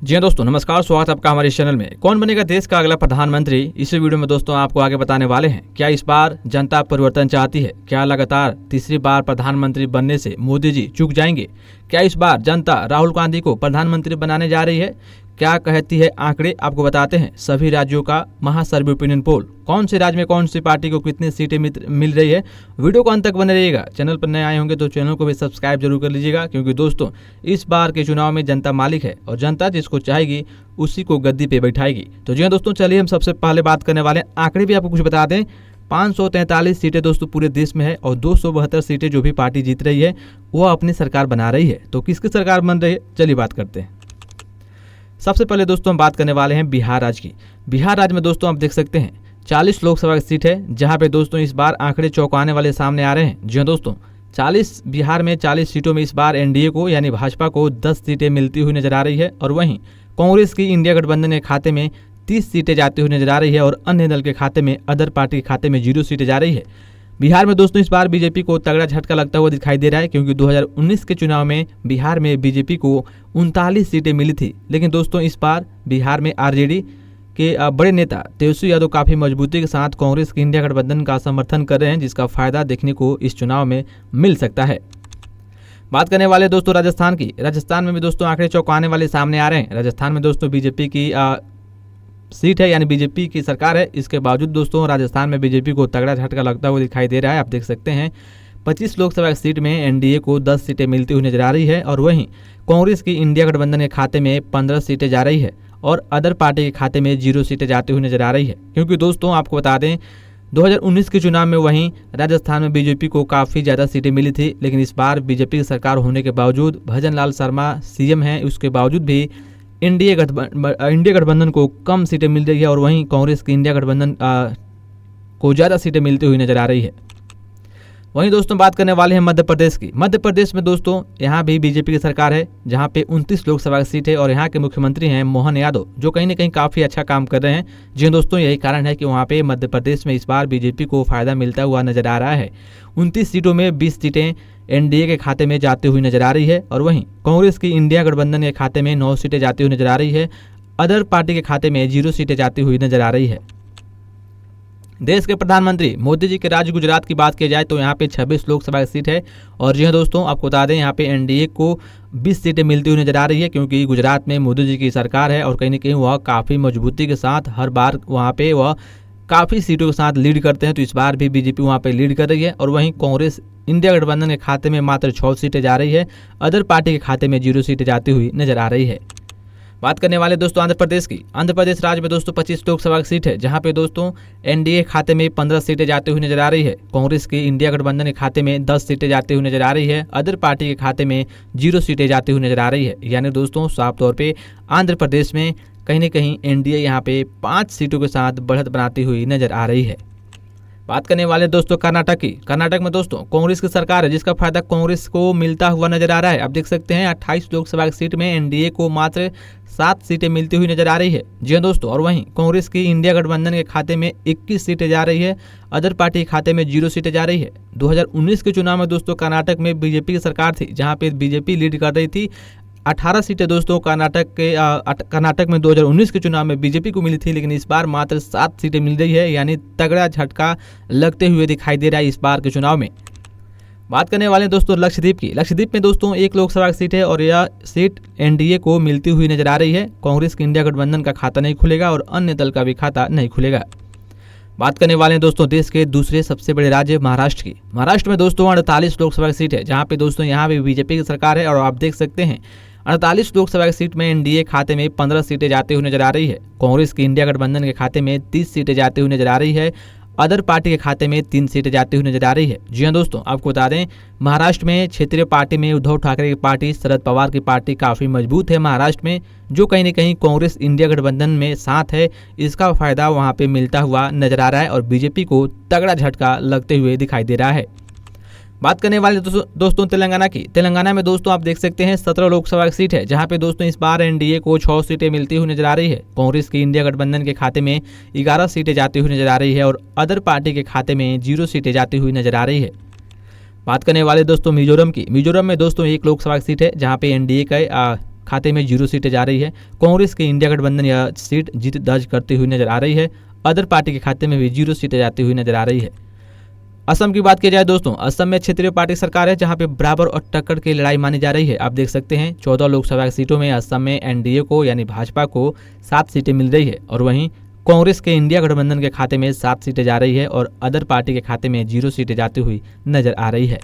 जी हाँ दोस्तों, नमस्कार। स्वागत है आपका हमारे इस चैनल में। कौन बनेगा देश का अगला प्रधानमंत्री, इस वीडियो में दोस्तों आपको आगे बताने वाले हैं। क्या इस बार जनता परिवर्तन चाहती है? क्या लगातार तीसरी बार प्रधानमंत्री बनने से मोदी जी चूक जाएंगे? क्या इस बार जनता राहुल गांधी को प्रधानमंत्री बनाने जा रही है? क्या कहती है आंकड़े, आपको बताते हैं। सभी राज्यों का महासर्वे ओपिनियन पोल, कौन से राज्य में कौन सी पार्टी को कितनी सीटें मिल रही है। वीडियो को अंत तक बने रहिएगा। चैनल पर नए आए होंगे तो चैनल को भी सब्सक्राइब जरूर कर लीजिएगा, क्योंकि दोस्तों इस बार के चुनाव में जनता मालिक है और जनता जिसको चाहेगी उसी को गद्दी पे बैठाएगी। तो जी हाँ दोस्तों, चलिए हम सबसे पहले बात करने वाले हैं। आंकड़े भी आपको कुछ बता दें। 543 सीटें दोस्तों पूरे देश में है और 272 सीटें जो भी पार्टी जीत रही है वो अपनी सरकार बना रही है। तो किसकी सरकार बन रही है, चलिए बात करते हैं। सबसे पहले दोस्तों हम बात करने वाले हैं बिहार राज्य की। बिहार राज्य में दोस्तों आप देख सकते हैं 40 लोकसभा की सीट है, जहां पे दोस्तों इस बार आंकड़े चौंकाने वाले सामने आ रहे हैं। जी हाँ दोस्तों, 40 बिहार में 40 सीटों में इस बार एनडीए को यानी भाजपा को 10 सीटें मिलती हुई नजर आ रही है और वहीं कांग्रेस की इंडिया गठबंधन के खाते में 30 सीटें जाती हुई नजर आ रही है और अन्य दल के खाते में, अदर पार्टी के खाते में 0 सीटें जा रही है। बिहार में दोस्तों इस बार बीजेपी को तगड़ा झटका लगता हुआ दिखाई दे रहा है, क्योंकि 2019 के चुनाव में बिहार में बीजेपी को 39 सीटें मिली थी। लेकिन दोस्तों इस बार बिहार में आरजेडी के बड़े नेता तेजस्वी यादव काफ़ी मजबूती के साथ कांग्रेस की इंडिया गठबंधन का समर्थन कर रहे हैं, जिसका फायदा देखने को इस चुनाव में मिल सकता है। बात करने वाले दोस्तों राजस्थान की। राजस्थान में भी दोस्तों आंकड़े चौंकाने वाले सामने आ रहे हैं। राजस्थान में दोस्तों बीजेपी की सीट है यानी बीजेपी की सरकार है। इसके बावजूद दोस्तों राजस्थान में बीजेपी को तगड़ा झटका लगता हुआ दिखाई दे रहा है। आप देख सकते हैं 25 लोकसभा सीट में एनडीए को 10 सीटें मिलती हुई नजर आ रही है और वहीं कांग्रेस की इंडिया गठबंधन के खाते में 15 सीटें जा रही है और अदर पार्टी के खाते में 0 सीटें जाती हुई नजर आ रही है। क्योंकि दोस्तों आपको बता दें 2019 के चुनाव में वहीं राजस्थान में बीजेपी को काफ़ी ज़्यादा सीटें मिली थी, लेकिन इस बार बीजेपी की सरकार होने के बावजूद, भजन लाल शर्मा सीएम हैं, उसके बावजूद भी इंडिया गठबंधन को कम सीटें मिल रही है और वहीं कांग्रेस की इंडिया गठबंधन को ज़्यादा सीटें मिलती हुई नजर आ रही है। वहीं दोस्तों बात करने वाले हैं मध्य प्रदेश की। मध्य प्रदेश में दोस्तों यहाँ भी बीजेपी की सरकार है, जहाँ पे 29 लोकसभा की सीट है और यहाँ के मुख्यमंत्री हैं मोहन यादव, जो कहीं ना कहीं काफ़ी अच्छा काम कर रहे हैं। जी दोस्तों, यही कारण है कि वहाँ पे मध्य प्रदेश में इस बार बीजेपी को फायदा मिलता हुआ नजर आ रहा है। 29 सीटों में 20 सीटें एनडीए के खाते में जाती हुई नजर आ रही है और वहीं कांग्रेस की इंडिया गठबंधन के खाते में 9 सीटें जाती हुई नजर आ रही है। अदर पार्टी के खाते में 0 सीटें जाती हुई नजर आ रही है। देश के प्रधानमंत्री मोदी जी के राज्य गुजरात की बात की जाए तो यहाँ पे 26 लोकसभा की सीट है और जी हाँ दोस्तों, आपको बता दें यहाँ पे एनडीए को 20 सीटें मिलती हुई नजर आ रही है, क्योंकि गुजरात में मोदी जी की सरकार है और कहीं ना कहीं वह काफ़ी मजबूती के साथ हर बार वहाँ पे वह काफ़ी सीटों के साथ लीड करते हैं। तो इस बार भी बीजेपी वहाँ पे लीड कर रही है और वहीं कांग्रेस इंडिया गठबंधन के खाते में मात्र 6 सीटें जा रही है। अदर पार्टी के खाते में 0 सीटें जाती हुई नजर आ रही है। बात करने वाले दोस्तों आंध्र प्रदेश की। आंध्र प्रदेश राज्य में दोस्तों 25 लोकसभा की सीट है, जहां पे दोस्तों एनडीए खाते में 15 सीटें जाती हुई नजर आ रही है। कांग्रेस की इंडिया गठबंधन के खाते में 10 सीटें जाती हुई नजर आ रही है। अदर पार्टी के खाते में 0 सीटें जाती हुई नजर आ रही है। यानी दोस्तों साफ तौर पर आंध्र प्रदेश में कहीं ना कहीं एनडीए यहाँ पे 5 सीटों के साथ बढ़त बनाती हुई नजर आ रही है। बात करने वाले दोस्तों कर्नाटक की। कर्नाटक में दोस्तों कांग्रेस की सरकार है, जिसका फायदा कांग्रेस को मिलता हुआ नजर आ रहा है। आप देख सकते हैं 28 लोकसभा की सीट में एनडीए को मात्र 7 सीटें मिलती हुई नजर आ रही है। जी हाँ दोस्तों, और वहीं कांग्रेस की इंडिया गठबंधन के खाते में 21 सीटें जा रही है। अदर पार्टी के खाते में 0 सीटें जा रही है। 2019 के चुनाव में दोस्तों कर्नाटक में बीजेपी की सरकार थी, जहाँ पे बीजेपी लीड कर रही थी। 18 सीटें दोस्तों कर्नाटक में 2019 के चुनाव में बीजेपी को मिली थी, लेकिन इस बार मात्र 7 सीटें मिल रही है, यानी तगड़ा झटका लगते हुए दिखाई दे रहा है इस बार के चुनाव में। बात करने वाले दोस्तों लक्षद्वीप की। लक्षद्वीप में दोस्तों 1 लोकसभा की सीट है और यह सीट एनडीए को मिलती हुई नजर आ रही है। कांग्रेस की इंडिया गठबंधन का खाता नहीं खुलेगा और अन्य दल का भी खाता नहीं खुलेगा। बात करने वाले हैं दोस्तों देश के दूसरे सबसे बड़े राज्य महाराष्ट्र की। महाराष्ट्र में दोस्तों 48 लोकसभा की सीट है, जहां पे दोस्तों यहाँ भी बीजेपी की सरकार है और आप देख सकते हैं 48 लोकसभा की सीट में एनडीए खाते में 15 सीटें जाती हुई नजर आ रही है। कांग्रेस की इंडिया गठबंधन के खाते में 30 सीटें जाती हुई नजर आ रही है। अदर पार्टी के खाते में 3 सीटें जाती हुई नजर आ रही है। जी हाँ दोस्तों, आपको बता दें महाराष्ट्र में क्षेत्रीय पार्टी में उद्धव ठाकरे की पार्टी, शरद पवार की पार्टी काफ़ी मजबूत है महाराष्ट्र में, जो कहीं ना कहीं कांग्रेस इंडिया गठबंधन में साथ है। इसका फायदा वहाँ पे मिलता हुआ नजर आ रहा है और बीजेपी को तगड़ा झटका लगते हुए दिखाई दे रहा है। बात करने वाले दोस्तों तेलंगाना की। तेलंगाना में दोस्तों आप देख सकते हैं 17 लोकसभा की सीट है, जहां पे दोस्तों इस बार एनडीए को 6 सीटें मिलती हुई नजर आ रही है। कांग्रेस की इंडिया गठबंधन के खाते में 11 सीटें जाती हुई नजर आ रही है और अदर पार्टी के खाते में 0 सीटें जाती हुई नजर आ रही है। बात करने वाले दोस्तों मिजोरम की। मिजोरम में दोस्तों 1 लोकसभा की सीट है, जहाँ पे एनडीए का खाते में 0 सीटें जा रही है। कांग्रेस की इंडिया गठबंधन यह सीट जीत दर्ज करती हुई नजर आ रही है। अदर पार्टी के खाते में भी 0 सीटें जाती हुई नजर आ रही है। असम की बात की जाए दोस्तों, असम में क्षेत्रीय पार्टी सरकार है जहां पे बराबर और टक्कर की लड़ाई मानी जा रही है। आप देख सकते हैं 14 लोकसभा सीटों में असम में एनडीए को यानी भाजपा को 7 सीटें मिल रही है और वहीं कांग्रेस के इंडिया गठबंधन के खाते में 7 सीटें जा रही है और अदर पार्टी के खाते में 0 सीटें जाती हुई नजर आ रही है।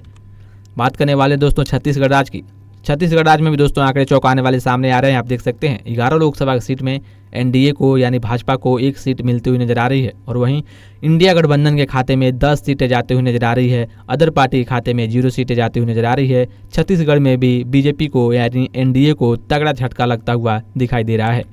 बात करने वाले दोस्तों छत्तीसगढ़ राज्य की। छत्तीसगढ़ राज्य में भी दोस्तों आंकड़े चौंकाने वाले सामने आ रहे हैं। आप देख सकते हैं 11 लोकसभा सीट में एनडीए को यानी भाजपा को 1 सीट मिलती हुई नजर आ रही है और वहीं इंडिया गठबंधन के खाते में 10 सीटें जाती हुई नजर आ रही है। अदर पार्टी के खाते में 0 सीटें जाती हुई नजर आ रही है। छत्तीसगढ़ में भी बीजेपी को यानी एनडीए को तगड़ा झटका लगता हुआ दिखाई दे रहा है।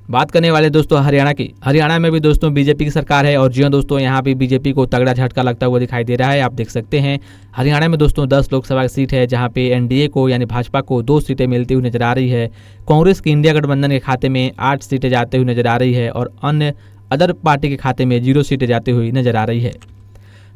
बात करने वाले दोस्तों हरियाणा की। हरियाणा में भी दोस्तों बीजेपी की सरकार है और जी हाँ दोस्तों यहाँ भी बीजेपी को तगड़ा झटका लगता हुआ दिखाई दे रहा है। आप देख सकते हैं हरियाणा में दोस्तों 10 लोकसभा सीट है जहाँ पे एनडीए को यानी भाजपा को 2 सीटें मिलती हुई नजर आ रही है। कांग्रेस की इंडिया गठबंधन के खाते में 8 सीटें जाती हुई नजर आ रही है और अन्य अदर पार्टी के खाते में 0 सीटें जाती हुई नजर आ रही है।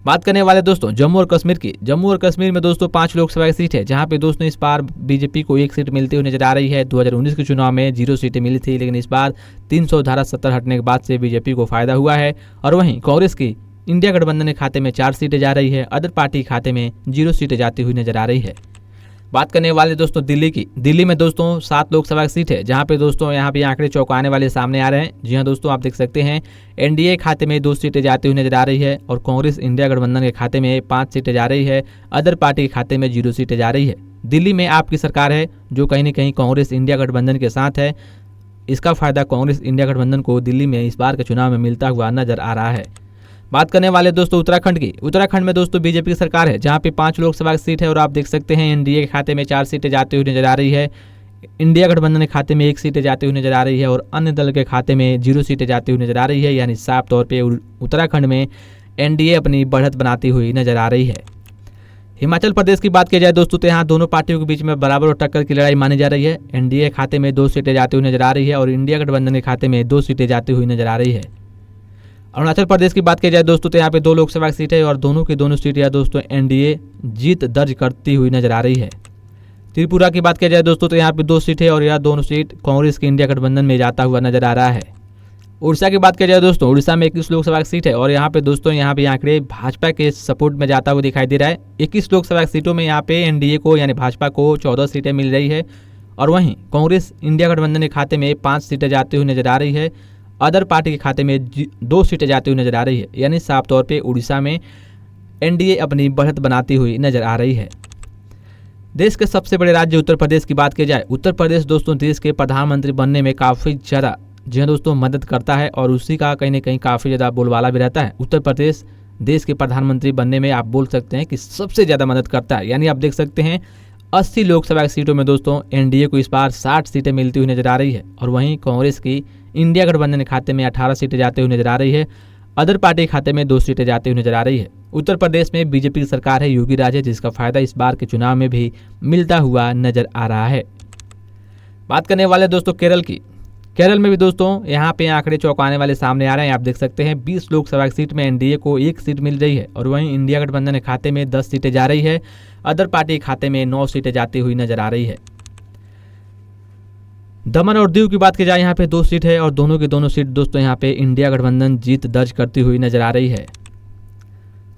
बात करने वाले दोस्तों जम्मू और कश्मीर की। जम्मू और कश्मीर में दोस्तों 5 लोकसभा की सीट है जहां पे दोस्तों इस बार बीजेपी को 1 सीट मिलती हुई नजर आ रही है। 2019 के चुनाव में 0 सीटें मिली थी लेकिन इस बार 300 धारा 70 हटने के बाद से बीजेपी को फायदा हुआ है और वहीं कांग्रेस की इंडिया गठबंधन के खाते में 4 सीटें जा रही है। अदर पार्टी के खाते में 0 सीटें जाती हुई नजर आ रही है। बात करने वाले दोस्तों दिल्ली की। दिल्ली में दोस्तों 7 लोकसभा की सीट है जहां पे दोस्तों यहाँ पे आंकड़े चौंकाने वाले सामने आ रहे हैं। जी हाँ दोस्तों आप देख सकते हैं एनडीए खाते में 2 सीटें जाती हुई नजर आ रही है और कांग्रेस इंडिया गठबंधन के खाते में 5 सीटें जा रही है। अदर पार्टी के खाते में 0 सीटें जा रही है। दिल्ली में आपकी सरकार है जो कहीं न कहीं कांग्रेस इंडिया गठबंधन के साथ है। इसका फायदा कांग्रेस इंडिया गठबंधन को दिल्ली में इस बार के चुनाव में मिलता हुआ नजर आ रहा है। बात करने वाले दोस्तों उत्तराखंड की। उत्तराखंड में दोस्तों बीजेपी की सरकार है जहां पे 5 लोकसभा की सीट है और आप देख सकते हैं एनडीए के खाते में 4 सीटें जाती हुई नजर आ रही है। इंडिया गठबंधन के खाते में 1 सीटें जाती हुई नजर आ रही है और अन्य दल के खाते में 0 सीटें जाती हुई नजर आ रही है। यानी साफ तौर पर उत्तराखंड में एनडीए अपनी बढ़त बनाती हुई नजर आ रही है। हिमाचल प्रदेश की बात की जाए दोस्तों तो यहाँ दोनों पार्टियों के बीच में बराबर और टक्कर की लड़ाई मानी जा रही है। एनडीए खाते में 2 सीटें जाती हुई नजर आ रही है और इंडिया गठबंधन के खाते में 2 सीटें जाती हुई नजर आ रही है। अरुणाचल प्रदेश की बात की जाए दोस्तों तो यहाँ पे 2 लोकसभा की सीट है और दोनों की दोनों सीट या दोस्तों एनडीए जीत दर्ज करती हुई नजर आ रही है। त्रिपुरा की बात की जाए दोस्तों तो यहाँ पे 2 सीट है और यह दोनों सीट कांग्रेस के इंडिया गठबंधन में जाता हुआ नजर आ रहा है। उड़ीसा की बात की जाए दोस्तों उड़ीसा में 21 लोकसभा की सीट है और यहाँ पे दोस्तों यहाँ पे आंकड़े भाजपा के सपोर्ट में जाता हुआ दिखाई दे रहा है। 21 लोकसभा की सीटों में यहाँ पे एनडीए को यानी भाजपा को 14 सीटें मिल रही है और वहीं कांग्रेस इंडिया गठबंधन के खाते में 5 सीटें जाती हुई नजर आ रही है। अदर पार्टी के खाते में 2 सीटें जाती हुई नजर आ रही है। यानी साफ तौर पे उड़ीसा में एनडीए अपनी बढ़त बनाती हुई नजर आ रही है। देश के सबसे बड़े राज्य उत्तर प्रदेश की बात की जाए। उत्तर प्रदेश दोस्तों देश के प्रधानमंत्री बनने में काफ़ी ज़्यादा जी हाँ दोस्तों मदद करता है और उसी का कहीं ना कहीं काफ़ी ज़्यादा बोलबाला भी रहता है। उत्तर प्रदेश देश के प्रधानमंत्री बनने में आप बोल सकते हैं कि सबसे ज़्यादा मदद करता है। यानी आप देख सकते हैं 80 लोकसभा की सीटों में दोस्तों एनडीए को इस बार 60 सीटें मिलती हुई नजर आ रही है और वहीं कांग्रेस की इंडिया गठबंधन के खाते में 18 सीटें जाती हुई नजर आ रही है। अदर पार्टी के खाते में 2 सीटें जाती हुई नजर आ रही है। उत्तर प्रदेश में बीजेपी की सरकार है, योगी राज है, जिसका फायदा इस बार के चुनाव में भी मिलता हुआ नजर आ रहा है। बात करने वाले दोस्तों केरल की। केरल में भी दोस्तों यहाँ पे आंकड़े चौंकाने वाले सामने आ रहे हैं। आप देख सकते हैं 20 लोकसभा की सीट में एनडीए को 1 सीट मिल रही है और वहीं इंडिया गठबंधन के खाते में 10 सीटें जा रही है। अदर पार्टी के खाते में 9 सीटें जाती हुई नजर आ रही है। दमन और दीव की बात की जाए यहाँ पे 2 सीट है और दोनों की दोनों सीट दोस्तों यहाँ पे इंडिया गठबंधन जीत दर्ज करती हुई नजर आ रही है।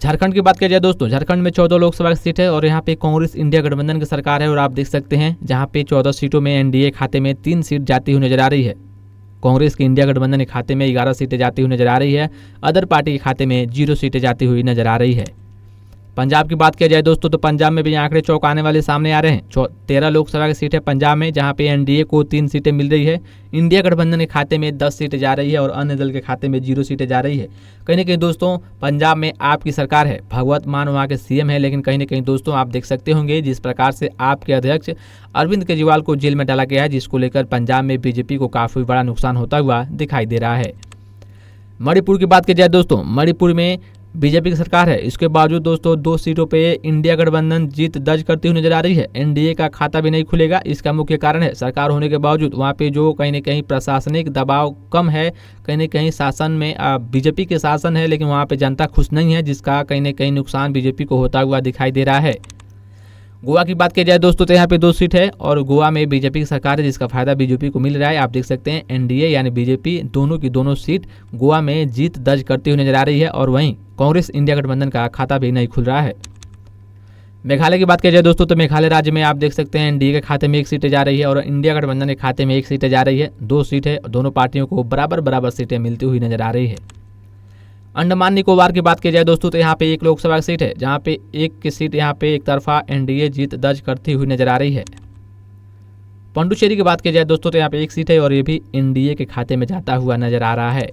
झारखंड की बात की जाए दोस्तों झारखंड में 14 लोकसभा की सीट है और यहाँ पे कांग्रेस इंडिया गठबंधन की सरकार है और आप देख सकते हैं जहाँ पे 14 सीटों में एनडीए खाते में 3 सीट जाती हुई नजर आ रही है। कांग्रेस के इंडिया गठबंधन के खाते में 11 सीटें जाती हुई नजर आ रही है। अदर पार्टी के खाते में 0 सीटें जाती हुई नजर आ रही है। पंजाब की बात किया जाए दोस्तों तो पंजाब में भी आंकड़े चौंकाने वाले सामने आ रहे हैं। 13 लोकसभा की सीट है पंजाब में जहां पे एनडीए को 3 सीटें मिल रही है। इंडिया गठबंधन के खाते में 10 सीटें जा रही है और अन्य दल के खाते में 0 सीटें जा रही है। कहीं ना कहीं दोस्तों पंजाब में आपकी सरकार है, भगवत मान वहाँ के सीएम है, लेकिन कहीं ना कहीं दोस्तों आप देख सकते होंगे जिस प्रकार से आपके अध्यक्ष अरविंद केजरीवाल को जेल में डाला गया है, जिसको लेकर पंजाब में बीजेपी को काफ़ी बड़ा नुकसान होता हुआ दिखाई दे रहा है। मणिपुर की बात की जाए दोस्तों मणिपुर में बीजेपी की सरकार है, इसके बावजूद दोस्तों 2 सीटों पे इंडिया गठबंधन जीत दर्ज करती हुई नजर आ रही है। एनडीए का खाता भी नहीं खुलेगा। इसका मुख्य कारण है सरकार होने के बावजूद वहाँ पे जो कहीं न कहीं प्रशासनिक दबाव कम है, कहीं न कहीं शासन में बीजेपी के शासन है, लेकिन वहाँ पे जनता खुश नहीं है, जिसका कहीं न कहीं नुकसान बीजेपी को होता हुआ दिखाई दे रहा है। गोवा की बात की जाए दोस्तों तो यहाँ पे 2 सीट है और गोवा में बीजेपी की सरकार है, जिसका फायदा बीजेपी को मिल रहा है। आप देख सकते हैं एनडीए यानी बीजेपी दोनों की दोनों सीट गोवा में जीत दर्ज करती हुई नजर आ रही है और वहीं कांग्रेस इंडिया गठबंधन का खाता भी नहीं खुल रहा है। मेघालय की बात की जाए दोस्तों तो मेघालय राज्य में आप देख सकते हैं एनडीए के खाते में 1 सीटें जा रही है और इंडिया गठबंधन के खाते में 1 सीटें जा रही है। 2 सीट है, दोनों पार्टियों को बराबर बराबर सीटें मिलती हुई नजर आ रही है। अंडमान निकोबार की बात की जाए दोस्तों तो यहाँ पे 1 लोकसभा सीट है, जहाँ पे 1 की सीट यहाँ पे एक तरफा एनडीए जीत दर्ज करती हुई नजर आ रही है। पुडुचेरी की बात की जाए दोस्तों तो यहाँ पे 1 सीट है और ये भी एनडीए के खाते में जाता हुआ नजर आ रहा है।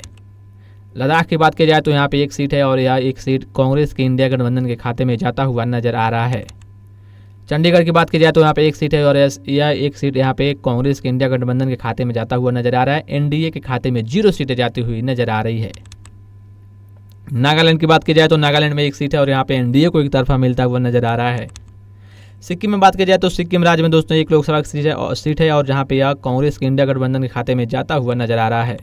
लद्दाख की बात की जाए तो यहाँ पे 1 सीट है और यह 1 सीट कांग्रेस के इंडिया गठबंधन के खाते में जाता हुआ नजर आ रहा है। चंडीगढ़ की बात की जाए तो यहाँ पे 1 सीट है और यह 1 सीट यहाँ पे कांग्रेस के इंडिया गठबंधन के खाते में जाता हुआ नजर आ रहा है। एनडीए के खाते में 0 सीटें जाती हुई नजर आ रही है। नागालैंड की बात की जाए तो नागालैंड में 1 सीट है और यहाँ पे एनडीए को एक तरफा मिलता हुआ नजर आ रहा है। सिक्किम में बात की जाए तो सिक्किम राज्य में दोस्तों 1 लोकसभा सीट है और जहाँ पे यह कांग्रेस के इंडिया गठबंधन के खाते में जाता हुआ नजर आ रहा है।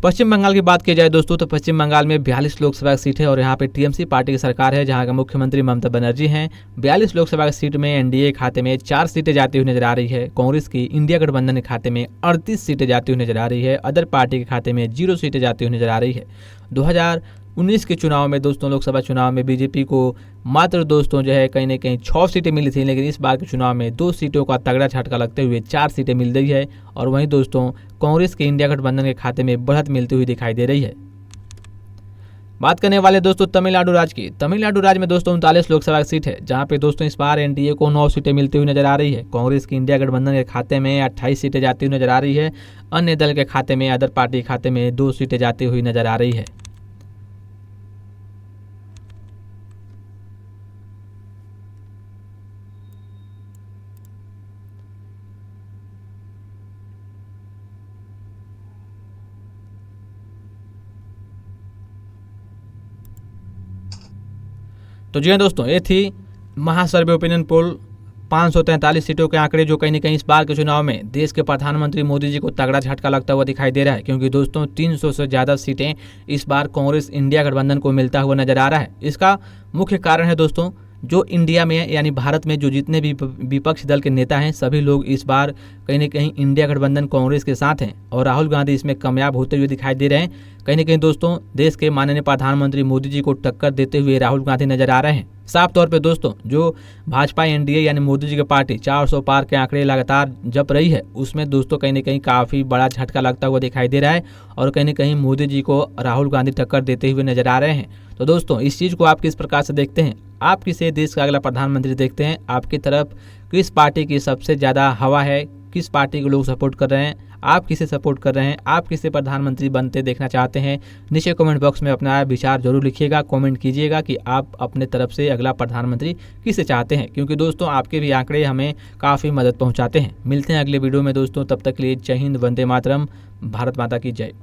पश्चिम बंगाल की बात की जाए दोस्तों तो पश्चिम बंगाल में 42 लोकसभा सीट है और यहाँ पे टीएमसी पार्टी की सरकार है, जहाँ का मुख्यमंत्री ममता बनर्जी हैं। 42 लोकसभा सीट में एनडीए खाते में 4 सीटें जाती हुई नजर आ रही है। कांग्रेस की इंडिया गठबंधन के खाते में 38 सीटें जाती हुई नजर आ रही है। अदर पार्टी के खाते में 0 सीटें जाती हुई नजर आ रही है। 2019 के चुनाव में दोस्तों लोकसभा चुनाव में बीजेपी को मात्र दोस्तों जो है कहीं ना कहीं 6 सीटें मिली थी, लेकिन इस बार के चुनाव में 2 सीटों का तगड़ा झटका लगते हुए 4 सीटें मिल रही है और वहीं दोस्तों कांग्रेस के इंडिया गठबंधन के खाते में बढ़त मिलती हुई दिखाई दे रही है। बात करने वाले दोस्तों तमिलनाडु राज्य की। तमिलनाडु राज्य में दोस्तों 39 लोकसभा सीट है, जहां पे दोस्तों इस बार एनडीए को 9 सीटें मिलती हुई नजर आ रही है। कांग्रेस की इंडिया गठबंधन के खाते में 28 सीटें जाती हुई नजर आ रही है। अन्य दल के खाते में, अदर पार्टी के खाते में 2 सीटें जाती हुई नजर आ रही है। तो जी हाँ दोस्तों, ये थी महासर्वे ओपिनियन पोल 543 सीटों के आंकड़े, जो कहीं ना कहीं इस बार के चुनाव में देश के प्रधानमंत्री मोदी जी को तगड़ा झटका लगता हुआ दिखाई दे रहा है, क्योंकि दोस्तों 300 से ज़्यादा सीटें इस बार कांग्रेस इंडिया गठबंधन को मिलता हुआ नजर आ रहा है। इसका मुख्य कारण है दोस्तों जो इंडिया में यानी भारत में जो जितने भी विपक्षी दल के नेता हैं, सभी लोग इस बार कहीं ना कहीं इंडिया गठबंधन कांग्रेस के साथ हैं और राहुल गांधी इसमें कामयाब होते हुए दिखाई दे रहे हैं। कहीं ना कहीं दोस्तों देश के माननीय प्रधानमंत्री मोदी जी को टक्कर देते हुए राहुल गांधी नजर आ रहे हैं। साफ तौर पे दोस्तों जो भाजपा एनडीए यानी मोदी जी की पार्टी 400 पार के आंकड़े लगातार जप रही है, उसमें दोस्तों कहीं ना कहीं काफ़ी बड़ा झटका लगता हुआ दिखाई दे रहा है और कहीं ना कहीं मोदी जी को राहुल गांधी टक्कर देते हुए नजर आ रहे हैं। तो दोस्तों इस चीज़ को आप किस प्रकार से देखते हैं? आप किसे देश का अगला प्रधानमंत्री देखते हैं? आपकी तरफ किस पार्टी की सबसे ज़्यादा हवा है? किस पार्टी को लोग सपोर्ट कर रहे हैं? आप किसे सपोर्ट कर रहे हैं? आप किसे प्रधानमंत्री बनते देखना चाहते हैं? नीचे कमेंट बॉक्स में अपना विचार जरूर लिखिएगा, कमेंट कीजिएगा कि आप अपने तरफ से अगला प्रधानमंत्री किसे चाहते हैं, क्योंकि दोस्तों आपके भी आंकड़े हमें काफ़ी मदद पहुंचाते हैं। मिलते हैं अगले वीडियो में दोस्तों, तब तक के लिए जय हिंद, वंदे मातरम, भारत माता की जय।